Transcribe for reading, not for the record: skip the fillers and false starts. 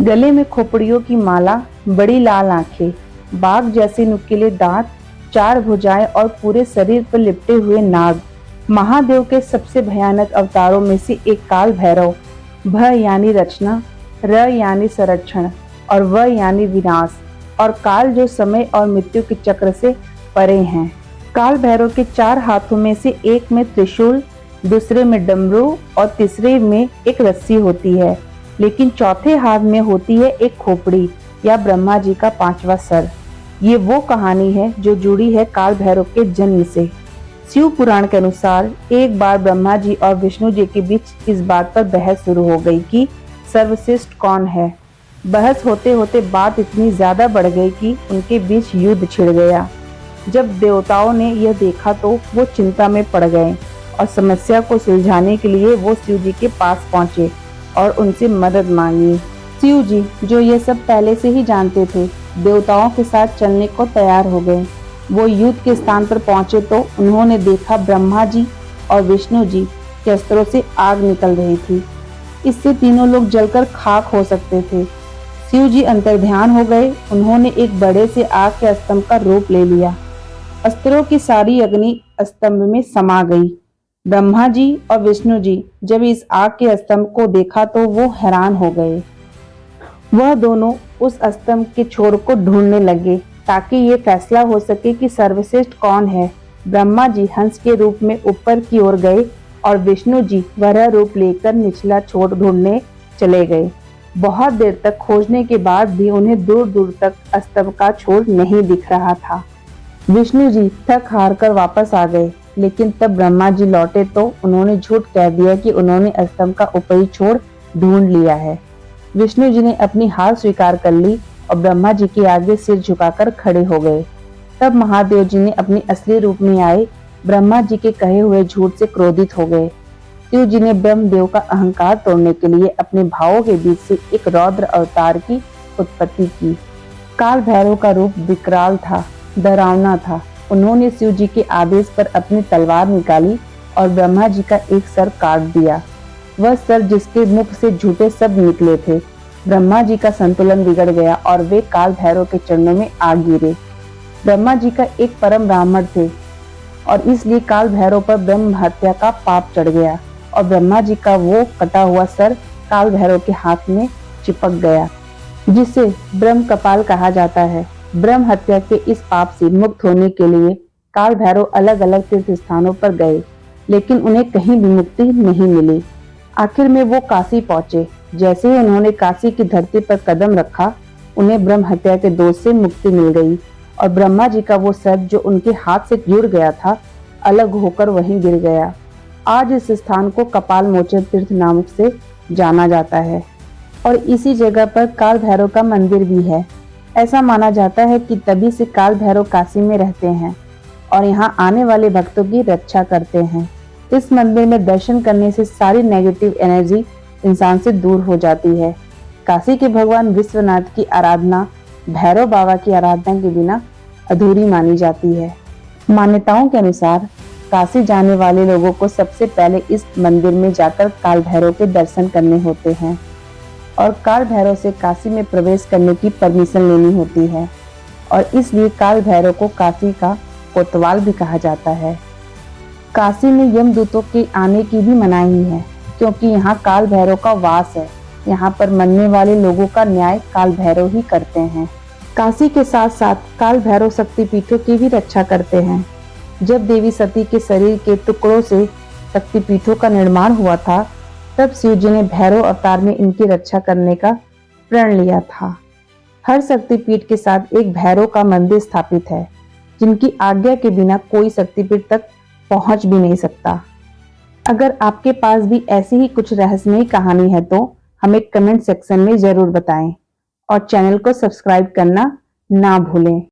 गले में खोपड़ियों की माला, बड़ी लाल आंखें, बाघ जैसे नुकीले दांत, 4 भुजाएं और पूरे शरीर पर लिपटे हुए नाग। महादेव के सबसे भयानक अवतारों में से एक काल भैरव। भ यानी रचना, र यानी संरक्षण और व यानी विनाश, और काल जो समय और मृत्यु के चक्र से परे हैं। काल भैरव के 4 हाथों में से एक में त्रिशूल, दूसरे में डमरू और तीसरे में एक रस्सी होती है, लेकिन चौथे हाथ में होती है एक खोपड़ी या ब्रह्मा जी का 5वां सर। ये वो कहानी है जो जुड़ी है काल भैरव के जन्म से। शिव पुराण के अनुसार एक बार ब्रह्मा जी और विष्णु जी के बीच इस बात पर बहस शुरू हो गई कि सर्वश्रेष्ठ कौन है। बहस होते होते बात इतनी ज्यादा बढ़ गई कि उनके बीच युद्ध छिड़ गया। जब देवताओं ने यह देखा तो वो चिंता में पड़ गए और समस्या को सुलझाने के लिए वो शिव जी के पास पहुंचे और उनसे मदद मांगी। शिव जी, जो ये सब पहले से ही जानते थे, देवताओं के साथ चलने को तैयार हो गए। वो युद्ध के स्थान पर पहुंचे तो उन्होंने देखा ब्रह्मा जी और विष्णु जी के अस्त्रों से आग निकल रही थी। इससे तीनों लोग जलकर खाक हो सकते थे। शिव जी अंतर्ध्यान हो गए। उन्होंने एक बड़े से आग के स्तंभ का रूप ले लिया। अस्त्रों की सारी अग्नि स्तंभ में समा गई। ब्रह्मा जी और विष्णु जी जब इस आग के स्तंभ को देखा तो वो हैरान हो गए। वह दोनों उस स्तंभ के छोर को ढूंढने लगे ताकि ये फैसला हो सके कि सर्वश्रेष्ठ कौन है। ब्रह्मा जी हंस के रूप में ऊपर की ओर गए और विष्णु जी वह रूप लेकर निचला छोर ढूंढने चले गए। बहुत देर तक खोजने के बाद भी उन्हें दूर दूर तक स्तंभ का छोर नहीं दिख रहा था। विष्णु जी थक हार कर वापस आ गए, लेकिन तब ब्रह्मा जी लौटे तो उन्होंने झूठ कह दिया कि उन्होंने स्तंभ का ऊपरी छोर ढूंढ लिया है। विष्णु जी ने अपनी हार स्वीकार कर ली और ब्रह्मा जी के आगे सिर झुकाकर खड़े हो गए। तब महादेव जी ने अपने असली रूप में आए ब्रह्मा जी के कहे हुए झूठ से क्रोधित हो गए। शिव जी ने ब्रह्मदेव का अहंकार तोड़ने के लिए अपने भावों के बीच से एक रौद्र अवतार की उत्पत्ति की। काल भैरव का रूप विकराल था, डरावना था। उन्होंने शिव जी के आदेश पर अपनी तलवार निकाली और ब्रह्मा जी का एक सर काट दिया। वह सर जिसके मुख से झूठे शब्द निकले थे। ब्रह्मा जी का संतुलन बिगड़ गया और वे काल भैरव के चरणों में आ गिरे। ब्रह्मा जी का एक परम ब्राह्मण थे और इसलिए काल भैरव पर ब्रह्म हत्या का पाप चढ़ गया और ब्रह्मा जी का वो कटा हुआ सर काल भैरव के हाथ में चिपक गया, जिसे ब्रह्म कपाल कहा जाता है। ब्रह्म हत्या के इस पाप से मुक्त होने के लिए काल भैरव अलग अलग तीर्थ स्थानों पर गए, लेकिन उन्हें कहीं भी मुक्ति नहीं मिली। आखिर में वो काशी पहुंचे। जैसे ही उन्होंने काशी की धरती पर कदम रखा, उन्हें ब्रह्म हत्या के दोष से मुक्ति मिल गई और ब्रह्मा जी का वो सर जो उनके हाथ से जुड़ गया था, अलग होकर वहीं गिर गया। आज इस स्थान को कपाल मोचन तीर्थ नाम से जाना जाता है और इसी जगह पर काल भैरव का मंदिर भी है। ऐसा माना जाता है कि तभी से काल भैरव काशी में रहते हैं और यहाँ आने वाले भक्तों की रक्षा करते हैं। इस मंदिर में दर्शन करने से सारी नेगेटिव एनर्जी इंसान से दूर हो जाती है। काशी के भगवान विश्वनाथ की आराधना भैरव बाबा की आराधना के बिना अधूरी मानी जाती है। मान्यताओं के अनुसार काशी जाने वाले लोगों को सबसे पहले इस मंदिर में जाकर काल भैरव के दर्शन करने होते हैं और काल भैरव से काशी में प्रवेश करने की परमिशन लेनी होती है और इसलिए काल भैरव को काशी का कोतवाल भी कहा जाता है। काशी में यमदूतों के आने की भी मनाही है, क्योंकि यहाँ काल भैरव का वास है। यहाँ पर मरने वाले लोगों का न्याय काल भैरव ही करते हैं। काशी के साथ साथ काल भैरव शक्तिपीठों की भी रक्षा करते हैं। जब देवी सती के शरीर के टुकड़ों से शक्तिपीठों का निर्माण हुआ था, तब शिव जी ने भैरव अवतार में इनकी रक्षा करने का प्रण लिया था। हर शक्तिपीठ के साथ एक भैरव का मंदिर स्थापित है, जिनकी आज्ञा के बिना कोई शक्तिपीठ तक पहुंच भी नहीं सकता। अगर आपके पास भी ऐसी ही कुछ रहस्यमयी कहानी है तो हमें कमेंट सेक्शन में जरूर बताएं और चैनल को सब्सक्राइब करना ना भूलें।